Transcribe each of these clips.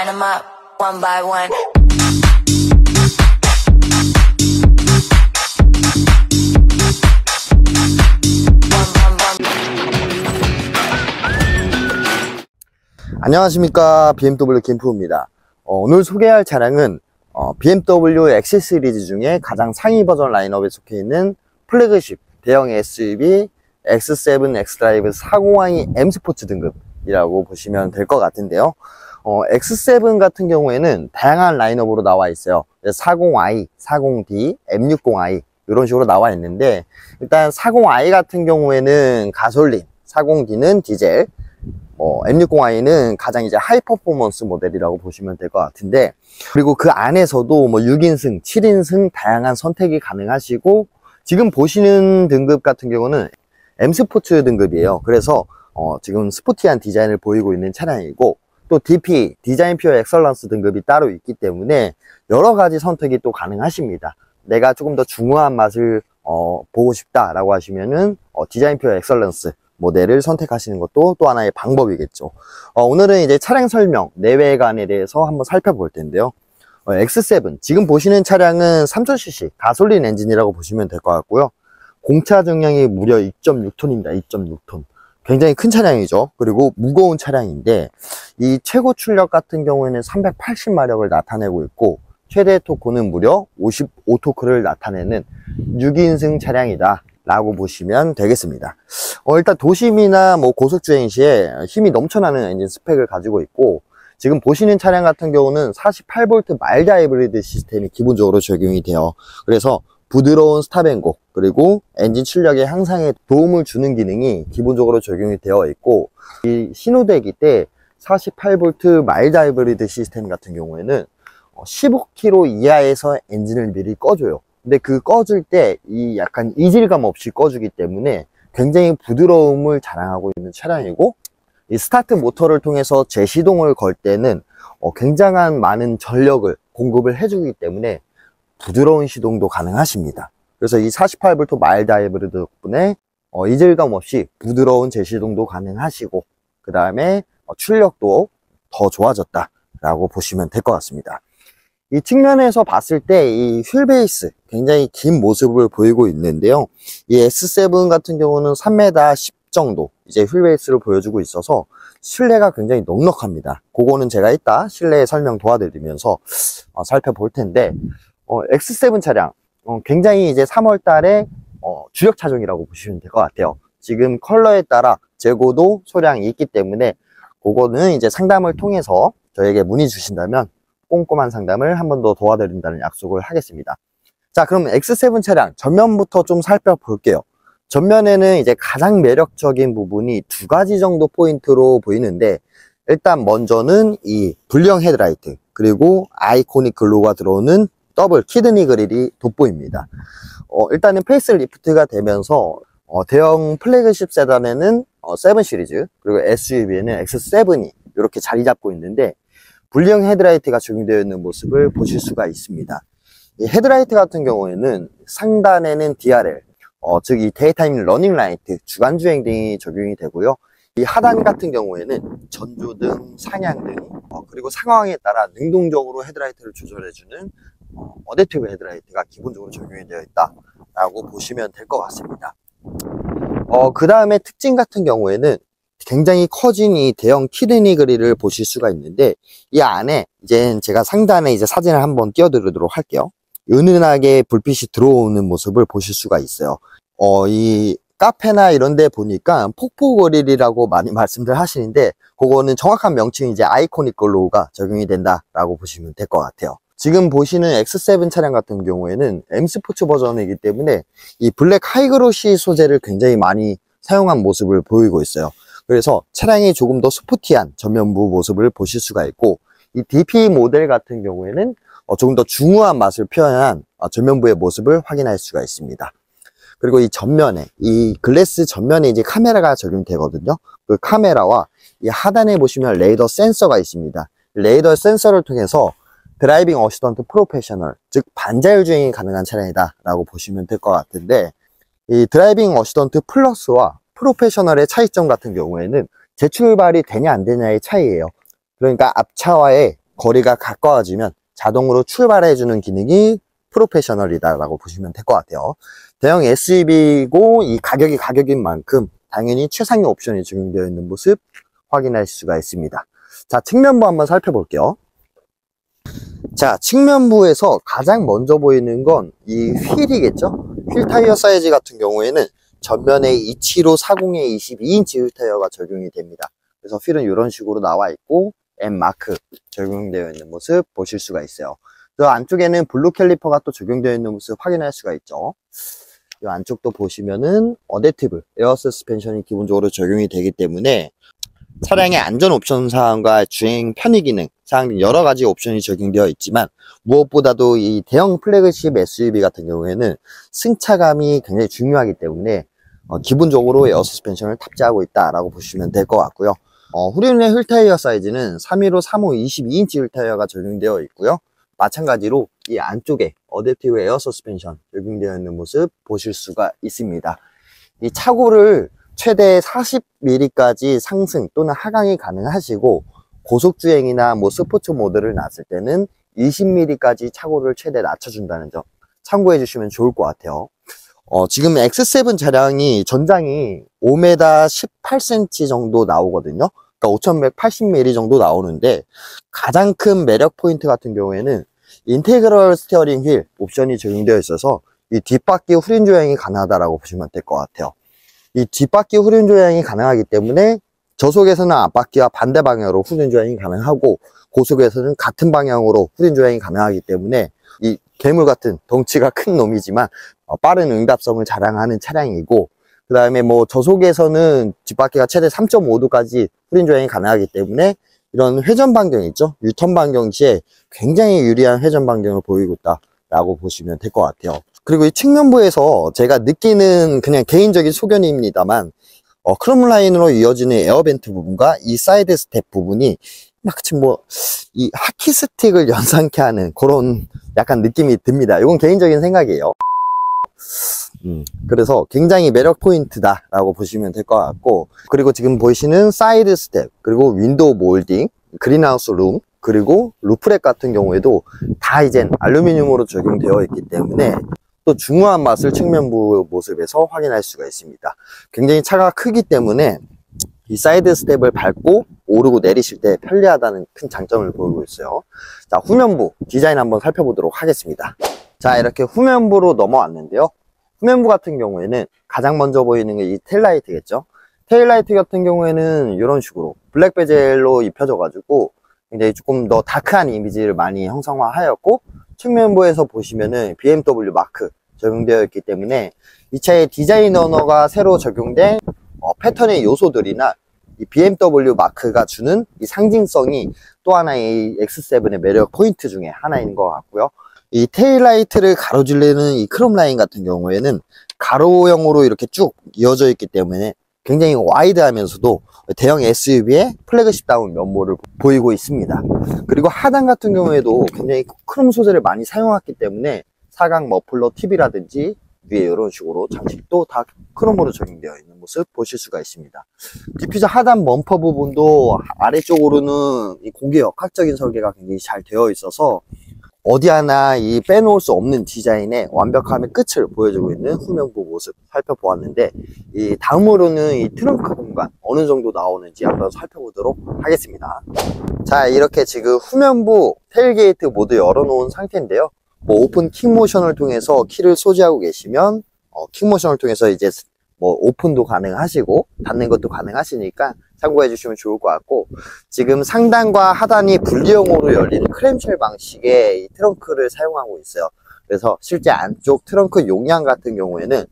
line them up one by one. 안녕하십니까, BMW 김프로입니다. 오늘 소개할 차량은 BMW X 시리즈 중에 가장 상위 버전 라인업에 속해 있는 플래그십 대형 SUV X7 X드라이브 40i M 스포츠 등급이라고 보시면 될 것 같은데요. X7 같은 경우에는 다양한 라인업으로 나와 있어요. 40i, 40D, M60i 이런 식으로 나와 있는데, 일단 40i 같은 경우에는 가솔린, 40D는 디젤, M60i는 가장 이제 하이 퍼포먼스 모델이라고 보시면 될 것 같은데, 그리고 그 안에서도 6인승, 7인승 다양한 선택이 가능하시고, 지금 보시는 등급 같은 경우는 M 스포츠 등급이에요. 그래서 지금 스포티한 디자인을 보이고 있는 차량이고, 또 DP, 디자인 퓨어 엑설런스 등급이 따로 있기 때문에 여러 가지 선택이 또 가능하십니다. 내가 조금 더 중후한 맛을 보고 싶다라고 하시면은 디자인 퓨어 엑설런스 모델을 선택하시는 것도 또 하나의 방법이겠죠. 오늘은 이제 차량 설명, 내외관에 대해서 한번 살펴볼 텐데요. X7, 지금 보시는 차량은 3000cc 가솔린 엔진이라고 보시면 될 것 같고요. 공차 중량이 무려 2.6톤입니다. 2.6톤. 굉장히 큰 차량이죠. 그리고 무거운 차량인데, 이 최고 출력 같은 경우에는 380마력을 나타내고 있고, 최대 토크는 무려 55토크를 나타내는 6인승 차량이다 라고 보시면 되겠습니다. 일단 도심이나 고속주행 시에 힘이 넘쳐나는 엔진 스펙을 가지고 있고, 지금 보시는 차량 같은 경우는 48V 마일드 하이브리드 시스템이 기본적으로 적용이 돼요. 그래서 부드러운 스탑앤고, 그리고 엔진 출력의 향상에 도움을 주는 기능이 기본적으로 적용이 되어 있고, 이 신호대기 때 48V 마일드 하이브리드 시스템 같은 경우에는 15km 이하에서 엔진을 미리 꺼줘요. 근데 그 꺼줄 때 이 약간 이질감 없이 꺼주기 때문에 굉장히 부드러움을 자랑하고 있는 차량이고, 이 스타트 모터를 통해서 재시동을 걸 때는 굉장한 많은 전력을 공급을 해주기 때문에 부드러운 시동도 가능하십니다. 그래서 이 48V 마일드 하이브리드 덕분에 이질감 없이 부드러운 재시동도 가능하시고, 그 다음에 출력도 더 좋아졌다 라고 보시면 될 것 같습니다. 이 측면에서 봤을 때 이 휠베이스 굉장히 긴 모습을 보이고 있는데요. 이 S7 같은 경우는 3m 10 정도 이제 휠베이스를 보여주고 있어서 실내가 굉장히 넉넉합니다. 그거는 제가 이따 실내 설명 도와드리면서 살펴볼 텐데, X7 차량 굉장히 이제 3월 달에 주력 차종이라고 보시면 될 것 같아요. 지금 컬러에 따라 재고도 소량이 있기 때문에 그거는 이제 상담을 통해서 저에게 문의 주신다면 꼼꼼한 상담을 한 번 더 도와드린다는 약속을 하겠습니다. 자, 그럼 X7 차량 전면부터 좀 살펴볼게요. 전면에는 이제 가장 매력적인 부분이 두 가지 정도 포인트로 보이는데, 일단 먼저는 이 불령 헤드라이트, 그리고 아이코닉 글로우가 들어오는 더블 키드니 그릴이 돋보입니다. 일단은 페이스리프트가 되면서 대형 플래그십 세단에는 7 시리즈, 그리고 SUV에는 X7이 이렇게 자리 잡고 있는데, 불령 헤드라이트가 적용되어 있는 모습을 보실 수가 있습니다. 이 헤드라이트 같은 경우에는 상단에는 DRL, 즉 이 데이타임 러닝 라이트, 주간주행 등이 적용이 되고요. 이 하단 같은 경우에는 전조등, 상향등, 그리고 상황에 따라 능동적으로 헤드라이트를 조절해주는 어댑티브 헤드라이트가 기본적으로 적용이 되어 있다라고 보시면 될 것 같습니다. 그 다음에 특징 같은 경우에는 굉장히 커진 이 대형 키드니 그릴을 보실 수가 있는데, 이 안에 이제 제가 상단에 이제 사진을 한번 띄워드리도록 할게요. 은은하게 불빛이 들어오는 모습을 보실 수가 있어요. 이 카페나 이런 데 보니까 폭포 그릴이라고 많이 말씀들 하시는데, 그거는 정확한 명칭이 이제 아이코닉 글로우가 적용이 된다라고 보시면 될 것 같아요. 지금 보시는 X7 차량 같은 경우에는 M 스포츠 버전이기 때문에 이 블랙 하이그로시 소재를 굉장히 많이 사용한 모습을 보이고 있어요. 그래서 차량이 조금 더 스포티한 전면부 모습을 보실 수가 있고, 이 DP 모델 같은 경우에는 조금 더 중후한 맛을 표현한 전면부의 모습을 확인할 수가 있습니다. 그리고 이 전면에, 이 글래스 전면에 이제 카메라가 적용되거든요. 그 카메라와 이 하단에 보시면 레이더 센서가 있습니다. 레이더 센서를 통해서 드라이빙 어시스턴트 프로페셔널, 즉 반자율 주행이 가능한 차량이다 라고 보시면 될 것 같은데, 이 드라이빙 어시스턴트 플러스와 프로페셔널의 차이점 같은 경우에는 재출발이 되냐 안 되냐의 차이예요. 그러니까 앞차와의 거리가 가까워지면 자동으로 출발해주는 기능이 프로페셔널이다라고 보시면 될 것 같아요. 대형 SUV고 이 가격이 가격인 만큼 당연히 최상위 옵션이 적용되어 있는 모습 확인할 수가 있습니다. 자, 측면부 한번 살펴볼게요. 자, 측면부에서 가장 먼저 보이는 건 이 휠이겠죠? 휠 타이어 사이즈 같은 경우에는 전면에 27540의 22인치 휠 타이어가 적용이 됩니다. 그래서 휠은 이런 식으로 나와 있고 M 마크 적용되어 있는 모습 보실 수가 있어요. 그 안쪽에는 블루 캘리퍼가 또 적용되어 있는 모습 확인할 수가 있죠. 이 안쪽도 보시면은 어댑티브 에어 서스펜션이 기본적으로 적용이 되기 때문에 차량의 안전 옵션 사항과 주행 편의 기능 사항 등 여러 가지 옵션이 적용되어 있지만 무엇보다도 이 대형 플래그십 SUV 같은 경우에는 승차감이 굉장히 중요하기 때문에 기본적으로 에어 서스펜션을 탑재하고 있다라고 보시면 될 것 같고요. 후륜의 휠 타이어 사이즈는 315, 35, 22인치 휠 타이어가 적용되어 있고요. 마찬가지로 이 안쪽에 어댑티브 에어 서스펜션 적용되어 있는 모습 보실 수가 있습니다. 이 차고를 최대 40mm까지 상승 또는 하강이 가능하시고 고속주행이나 뭐 스포츠 모드를 놨을 때는 20mm까지 차고를 최대 낮춰준다는 점 참고해 주시면 좋을 것 같아요. 지금 X7 차량이 전장이 5m 18cm 정도 나오거든요. 그러니까 5180mm 정도 나오는데 가장 큰 매력 포인트 같은 경우에는 인테그럴 스티어링 휠 옵션이 적용되어 있어서 이 뒷바퀴 후륜 조향이 가능하다라고 보시면 될 것 같아요. 이 뒷바퀴 후륜 조향이 가능하기 때문에 저속에서는 앞바퀴와 반대 방향으로 후륜 조향이 가능하고 고속에서는 같은 방향으로 후륜 조향이 가능하기 때문에 이 괴물 같은 덩치가 큰 놈이지만 빠른 응답성을 자랑하는 차량이고, 그 다음에 뭐 저속에서는 뒷바퀴가 최대 3.5도까지 후륜 조향이 가능하기 때문에 이런 회전 반경 있죠? 유턴 반경 시에 굉장히 유리한 회전 반경을 보이고 있다라고 보시면 될 것 같아요. 그리고 이 측면부에서 제가 느끼는 그냥 개인적인 소견입니다만 크롬 라인으로 이어지는 에어벤트 부분과 이 사이드 스텝 부분이 마치 뭐 이 하키 스틱을 연상케 하는 그런 약간 느낌이 듭니다. 이건 개인적인 생각이에요. 그래서 굉장히 매력 포인트다 라고 보시면 될 것 같고, 그리고 지금 보이시는 사이드 스텝, 그리고 윈도우 몰딩, 그린하우스 룸, 그리고 루프렉 같은 경우에도 다 이젠 알루미늄으로 적용되어 있기 때문에 또 중후한 맛을 측면부 모습에서 확인할 수가 있습니다. 굉장히 차가 크기 때문에 이 사이드 스텝을 밟고 오르고 내리실 때 편리하다는 큰 장점을 보이고 있어요. 자, 후면부 디자인 한번 살펴보도록 하겠습니다. 자, 이렇게 후면부로 넘어왔는데요. 후면부 같은 경우에는 가장 먼저 보이는 게 이 테일라이트겠죠. 테일라이트 같은 경우에는 이런 식으로 블랙 베젤로 입혀져 가지고 굉장히 조금 더 다크한 이미지를 많이 형상화하였고, 측면부에서 보시면은 BMW 마크 적용되어 있기 때문에 이 차의 디자인 언어가 새로 적용된 패턴의 요소들이나 이 BMW 마크가 주는 이 상징성이 또 하나의 X7의 매력 포인트 중에 하나인 것 같고요. 이 테일라이트를 가로질르는 이 크롬 라인 같은 경우에는 가로형으로 이렇게 쭉 이어져 있기 때문에 굉장히 와이드하면서도 대형 SUV의 플래그십다운 면모를 보이고 있습니다. 그리고 하단 같은 경우에도 굉장히 크롬 소재를 많이 사용했기 때문에 사각 머플러 팁이라든지 위에 이런 식으로 장식도 다 크롬으로 적용되어 있는 모습 보실 수가 있습니다. 디퓨저 하단 범퍼 부분도 아래쪽으로는 이 공기 역학적인 설계가 굉장히 잘 되어 있어서 어디 하나 이 빼놓을 수 없는 디자인의 완벽함의 끝을 보여주고 있는 후면부 모습 살펴보았는데, 이 다음으로는 이 트렁크 공간 어느 정도 나오는지 한번 살펴보도록 하겠습니다. 자, 이렇게 지금 후면부 테일게이트 모두 열어놓은 상태인데요. 뭐 오픈 킥모션을 통해서 키를 소지하고 계시면 킥모션을 통해서 이제 뭐 오픈도 가능하시고 닫는 것도 가능하시니까 참고해 주시면 좋을 것 같고, 지금 상단과 하단이 분리형으로 열리는 클램쉘 방식의 이 트렁크를 사용하고 있어요. 그래서 실제 안쪽 트렁크 용량 같은 경우에는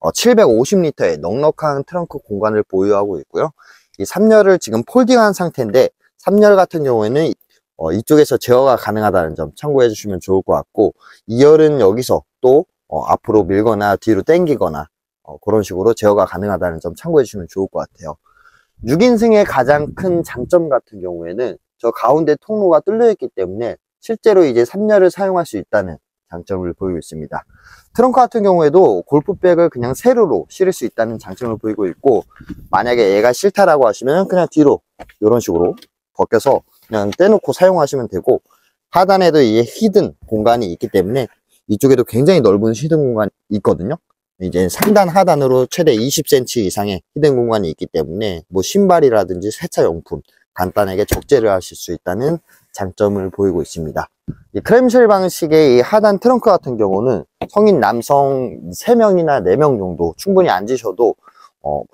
750리터의 넉넉한 트렁크 공간을 보유하고 있고요. 이 3열을 지금 폴딩한 상태인데 3열 같은 경우에는 이쪽에서 제어가 가능하다는 점 참고해 주시면 좋을 것 같고, 2열은 여기서 또 앞으로 밀거나 뒤로 당기거나 그런 식으로 제어가 가능하다는 점 참고해 주시면 좋을 것 같아요. 6인승의 가장 큰 장점 같은 경우에는 저 가운데 통로가 뚫려 있기 때문에 실제로 이제 3열을 사용할 수 있다는 장점을 보이고 있습니다. 트렁크 같은 경우에도 골프백을 그냥 세로로 실을 수 있다는 장점을 보이고 있고, 만약에 얘가 싫다라고 하시면 그냥 뒤로 이런 식으로 벗겨서 그냥 떼놓고 사용하시면 되고, 하단에도 이 히든 공간이 있기 때문에 이쪽에도 굉장히 넓은 히든 공간이 있거든요. 이제 상단 하단으로 최대 20cm 이상의 히든 공간이 있기 때문에 뭐 신발이라든지 세차용품 간단하게 적재를 하실 수 있다는 장점을 보이고 있습니다. 이 클램쉘 방식의 이 하단 트렁크 같은 경우는 성인 남성 3명이나 4명 정도 충분히 앉으셔도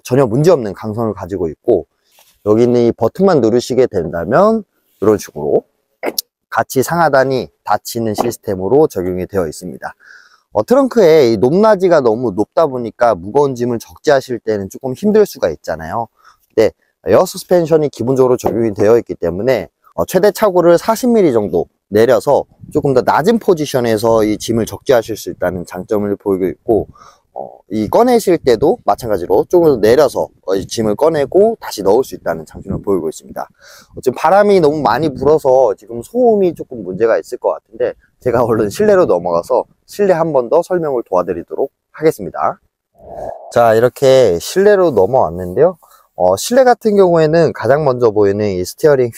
전혀 문제없는 강성을 가지고 있고, 여기 있는 이 버튼만 누르시게 된다면 이런 식으로 같이 상하단이 닫히는 시스템으로 적용이 되어 있습니다. 트렁크에 이 높낮이가 너무 높다 보니까 무거운 짐을 적재하실 때는 조금 힘들 수가 있잖아요. 근데 에어 서스펜션이 기본적으로 적용이 되어 있기 때문에 최대 차고를 40mm 정도 내려서 조금 더 낮은 포지션에서 이 짐을 적재하실 수 있다는 장점을 보이고 있고, 이 꺼내실 때도 마찬가지로 조금 더 내려서 이 짐을 꺼내고 다시 넣을 수 있다는 장점을 보이고 있습니다. 지금 바람이 너무 많이 불어서 지금 소음이 조금 문제가 있을 것 같은데, 제가 얼른 실내로 넘어가서 실내 한 번 더 설명을 도와드리도록 하겠습니다. 자, 이렇게 실내로 넘어왔는데요. 실내 같은 경우에는 가장 먼저 보이는 이 스티어링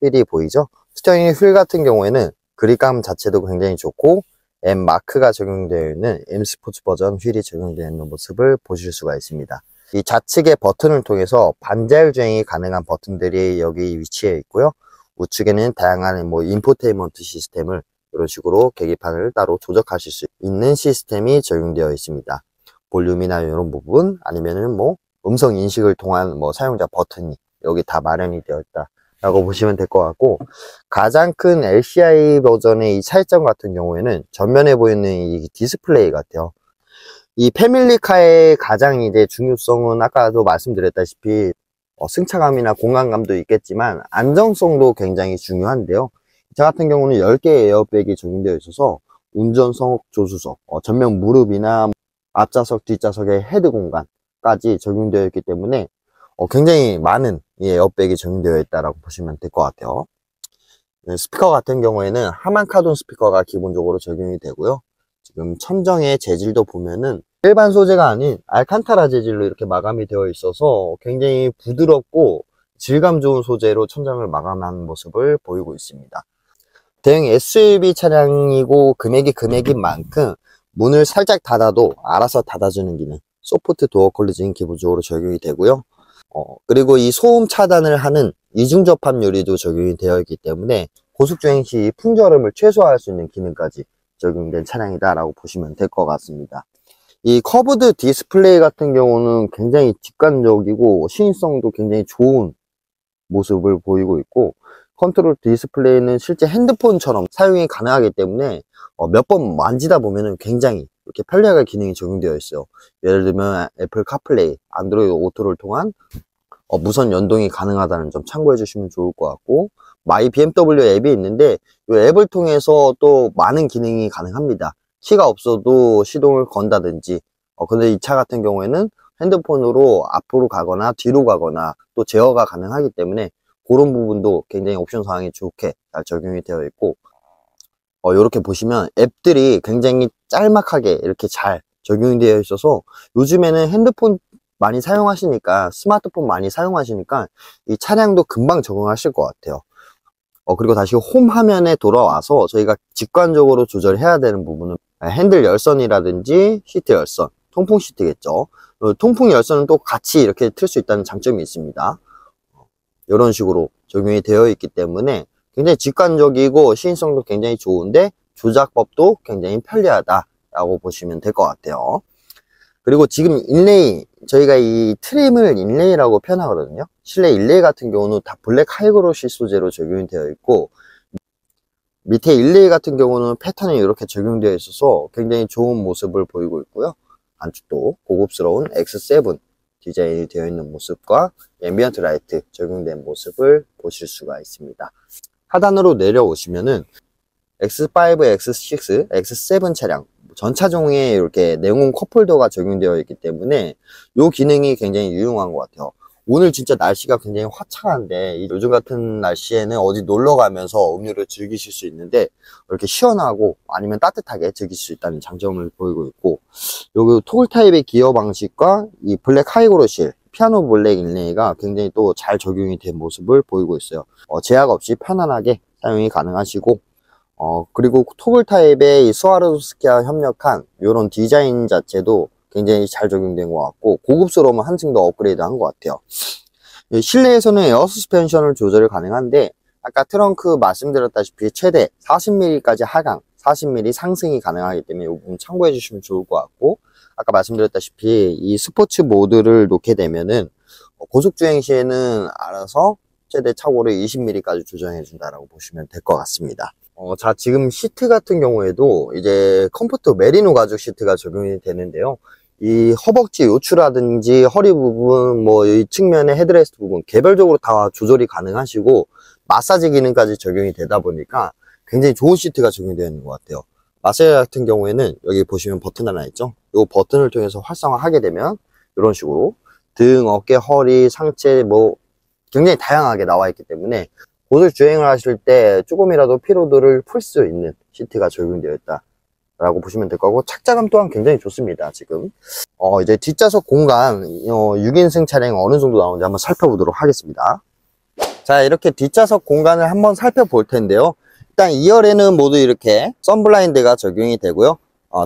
휠이 보이죠? 스티어링 휠 같은 경우에는 그립감 자체도 굉장히 좋고, M 마크가 적용되어 있는 M 스포츠 버전 휠이 적용되어 있는 모습을 보실 수가 있습니다. 이 좌측의 버튼을 통해서 반자율 주행이 가능한 버튼들이 여기 위치해 있고요. 우측에는 다양한 인포테인먼트 시스템을 이런 식으로 계기판을 따로 조작하실 수 있는 시스템이 적용되어 있습니다. 볼륨이나 이런 부분, 아니면은 음성 인식을 통한 사용자 버튼이 여기 다 마련이 되어 있다 라고 보시면 될 것 같고, 가장 큰 LCI 버전의 이 차이점 같은 경우에는 전면에 보이는 이 디스플레이 같아요. 이 패밀리카의 가장 이제 중요성은 아까도 말씀드렸다시피 승차감이나 공간감도 있겠지만 안정성도 굉장히 중요한데요. 저 같은 경우는 10개의 에어백이 적용되어 있어서 운전석, 조수석, 전면 무릎이나 앞좌석, 뒷좌석의 헤드 공간까지 적용되어 있기 때문에 굉장히 많은 에어백이 적용되어 있다고 보시면 될 것 같아요. 스피커 같은 경우에는 하만 카돈 스피커가 기본적으로 적용이 되고요. 지금 천정의 재질도 보면은 일반 소재가 아닌 알칸타라 재질로 이렇게 마감이 되어 있어서 굉장히 부드럽고 질감 좋은 소재로 천장을 마감한 모습을 보이고 있습니다. 대형 SUV 차량이고 금액인 만큼 문을 살짝 닫아도 알아서 닫아주는 기능, 소프트 도어 클로징 기본적으로 적용이 되고요. 그리고 이 소음 차단을 하는 이중 접합 유리도 적용이 되어 있기 때문에 고속주행 시 풍절음을 최소화할 수 있는 기능까지 적용된 차량이다 라고 보시면 될 것 같습니다. 이 커브드 디스플레이 같은 경우는 굉장히 직관적이고 시인성도 굉장히 좋은 모습을 보이고 있고, 컨트롤 디스플레이는 실제 핸드폰처럼 사용이 가능하기 때문에 몇 번 만지다 보면은 굉장히 이렇게 편리하게 기능이 적용되어 있어요. 예를 들면 애플 카플레이, 안드로이드 오토를 통한 무선 연동이 가능하다는 점 참고해 주시면 좋을 것 같고, 마이 BMW 앱이 있는데 이 앱을 통해서 또 많은 기능이 가능합니다. 키가 없어도 시동을 건다든지, 근데 이 차 같은 경우에는 핸드폰으로 앞으로 가거나 뒤로 가거나 또 제어가 가능하기 때문에 그런 부분도 굉장히 옵션 사항이 좋게 잘 적용이 되어 있고, 이렇게 보시면 앱들이 굉장히 짤막하게 이렇게 잘 적용이 되어 있어서 요즘에는 핸드폰 많이 사용하시니까, 스마트폰 많이 사용하시니까 이 차량도 금방 적응하실 것 같아요. 그리고 다시 홈 화면에 돌아와서 저희가 직관적으로 조절해야 되는 부분은 핸들 열선이라든지 시트 열선, 통풍 시트겠죠. 통풍 열선은 또 같이 이렇게 틀 수 있다는 장점이 있습니다. 이런 식으로 적용이 되어 있기 때문에 굉장히 직관적이고 시인성도 굉장히 좋은데 조작법도 굉장히 편리하다라고 보시면 될 것 같아요. 그리고 지금 인레이, 저희가 이 트림을 인레이라고 표현하거든요. 실내 인레이 같은 경우는 다 블랙 하이그로시 소재로 적용이 되어 있고, 밑에 인레이 같은 경우는 패턴이 이렇게 적용되어 있어서 굉장히 좋은 모습을 보이고 있고요. 안쪽도 고급스러운 X7 디자인이 되어 있는 모습과 앰비언트 라이트 적용된 모습을 보실 수가 있습니다. 하단으로 내려오시면은 X5, X6, X7 차량 전차종에 이렇게 내용 컵홀더가 적용되어 있기 때문에 이 기능이 굉장히 유용한 것 같아요. 오늘 진짜 날씨가 굉장히 화창한데 요즘 같은 날씨에는 어디 놀러 가면서 음료를 즐기실 수 있는데 이렇게 시원하고 아니면 따뜻하게 즐길 수 있다는 장점을 보이고 있고, 여기 토글 타입의 기어 방식과 이 블랙 하이그로실 피아노 블랙 인레이가 굉장히 또 잘 적용이 된 모습을 보이고 있어요. 제약 없이 편안하게 사용이 가능하시고, 그리고 토글 타입의 이 스와로스키와 협력한 이런 디자인 자체도 굉장히 잘 적용된 것 같고, 고급스러움을 한층 더 업그레이드 한 것 같아요. 실내에서는 에어 서스펜션을 조절이 가능한데, 아까 트렁크 말씀드렸다시피 최대 40mm까지 하강, 40mm 상승이 가능하기 때문에 이 부분 참고해 주시면 좋을 것 같고, 아까 말씀드렸다시피 이 스포츠 모드를 놓게 되면은 고속주행 시에는 알아서 최대 차고를 20mm까지 조정해 준다라고 보시면 될 것 같습니다. 자, 지금 시트 같은 경우에도 이제 컴포트 메리노 가죽 시트가 적용이 되는데요. 이 허벅지 요추라든지 허리 부분, 뭐 이 측면의 헤드레스트 부분 개별적으로 다 조절이 가능하시고 마사지 기능까지 적용이 되다 보니까 굉장히 좋은 시트가 적용되어 있는 것 같아요. 마사지 같은 경우에는 여기 보시면 버튼 하나 있죠. 이 버튼을 통해서 활성화하게 되면 이런 식으로 등, 어깨, 허리, 상체 뭐 굉장히 다양하게 나와 있기 때문에 고속 주행을 하실 때 조금이라도 피로도를 풀 수 있는 시트가 적용되어 있다 라고 보시면 될 거고, 착자감 또한 굉장히 좋습니다. 지금 이제 뒷좌석 공간 6인승 차량 어느 정도 나오는지 한번 살펴보도록 하겠습니다. 자, 이렇게 뒷좌석 공간을 한번 살펴볼 텐데요. 일단 2열에는 모두 이렇게 선블라인드가 적용이 되고요.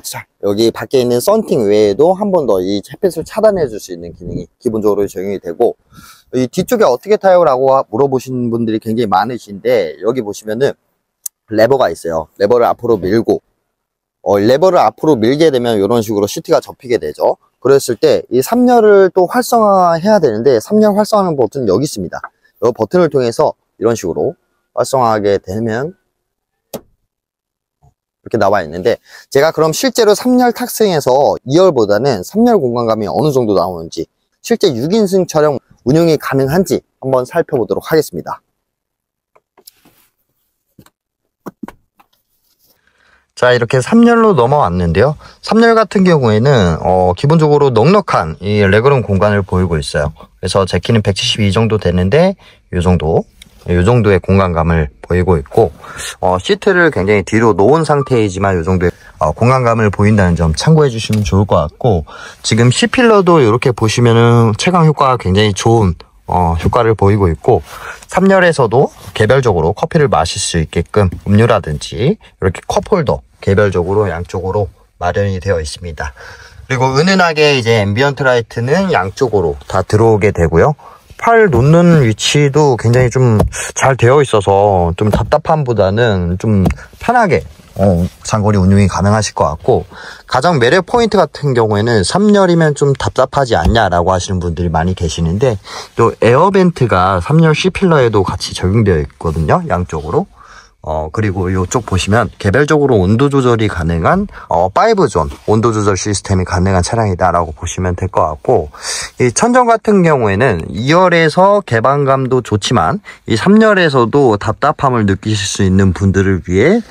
자, 여기 밖에 있는 썬팅 외에도 한 번 더 이 햇빛을 차단해 줄 수 있는 기능이 기본적으로 적용이 되고, 이 뒤쪽에 어떻게 타요? 라고 물어보시는 분들이 굉장히 많으신데, 여기 보시면은 레버가 있어요. 레버를 앞으로 밀고, 레버를 앞으로 밀게 되면 이런 식으로 시트가 접히게 되죠. 그랬을 때 이 3열을 또 활성화해야 되는데, 3열 활성화하는 버튼은 여기 있습니다. 이 버튼을 통해서 이런 식으로 활성화하게 되면 이렇게 나와 있는데, 제가 그럼 실제로 3열 탑승해서 2열보다는 3열 공간감이 어느 정도 나오는지, 실제 6인승 차량 운용이 가능한지 한번 살펴보도록 하겠습니다. 자, 이렇게 3열로 넘어왔는데요. 3열 같은 경우에는 기본적으로 넉넉한 이 레그룸 공간을 보이고 있어요. 그래서 제 키는 172 정도 되는데 이 정도의 공간감을 보이고 있고, 시트를 굉장히 뒤로 놓은 상태이지만 이 정도의 공간감을 보인다는 점 참고해 주시면 좋을 것 같고, 지금 C필러도 이렇게 보시면은 채광 효과가 굉장히 좋은 효과를 보이고 있고, 3열에서도 개별적으로 커피를 마실 수 있게끔 음료라든지 이렇게 컵홀더 개별적으로 양쪽으로 마련이 되어 있습니다. 그리고 은은하게 이제 앰비언트 라이트는 양쪽으로 다 들어오게 되고요. 팔 놓는 위치도 굉장히 좀 잘 되어 있어서 좀 답답함보다는 좀 편하게 장거리 운용이 가능하실 것 같고, 가장 매력 포인트 같은 경우에는 3열이면 좀 답답하지 않냐라고 하시는 분들이 많이 계시는데, 또 에어벤트가 3열 C필러에도 같이 적용되어 있거든요, 양쪽으로. 그리고 이쪽 보시면 개별적으로 온도 조절이 가능한 5존 온도 조절 시스템이 가능한 차량이다라고 보시면 될 것 같고, 이 천정 같은 경우에는 2열에서 개방감도 좋지만 이 3열에서도 답답함을 느끼실 수 있는 분들을 위해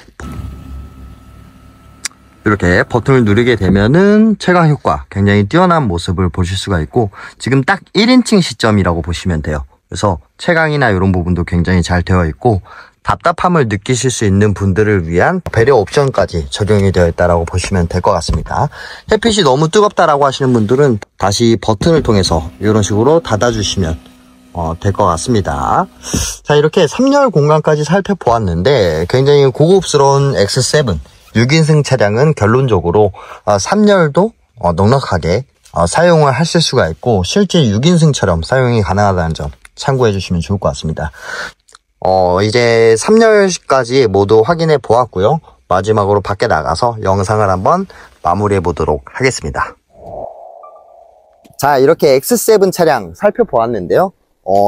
이렇게 버튼을 누르게 되면은 채광 효과 굉장히 뛰어난 모습을 보실 수가 있고, 지금 딱 1인칭 시점이라고 보시면 돼요. 그래서 채광이나 이런 부분도 굉장히 잘 되어 있고, 답답함을 느끼실 수 있는 분들을 위한 배려 옵션까지 적용이 되어 있다고 보시면 될 것 같습니다. 햇빛이 너무 뜨겁다라고 하시는 분들은 다시 버튼을 통해서 이런 식으로 닫아주시면 될 것 같습니다. 자, 이렇게 3열 공간까지 살펴보았는데, 굉장히 고급스러운 X7 6인승 차량은 결론적으로 3열도 넉넉하게 사용을 하실 수가 있고, 실제 6인승처럼 사용이 가능하다는 점 참고해 주시면 좋을 것 같습니다. 이제 3열까지 모두 확인해 보았고요. 마지막으로 밖에 나가서 영상을 한번 마무리해 보도록 하겠습니다. 자, 이렇게 X7 차량 살펴보았는데요.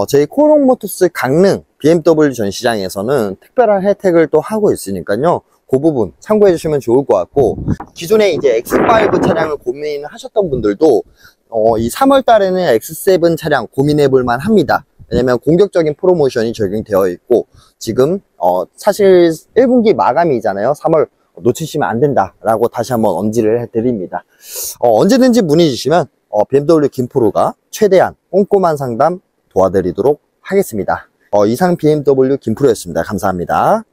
저희 코롱모터스 강릉 BMW 전시장에서는 특별한 혜택을 또 하고 있으니까요. 그 부분 참고해 주시면 좋을 것 같고, 기존에 이제 X5 차량을 고민하셨던 분들도 이 3월 달에는 X7 차량 고민해 볼 만 합니다. 왜냐면 공격적인 프로모션이 적용되어 있고, 지금 사실 1분기 마감이잖아요. 3월 놓치시면 안 된다 라고 다시 한번 언지를 해드립니다. 언제든지 문의 주시면 BMW 김프로가 최대한 꼼꼼한 상담 도와드리도록 하겠습니다. 이상 BMW 김프로였습니다. 감사합니다.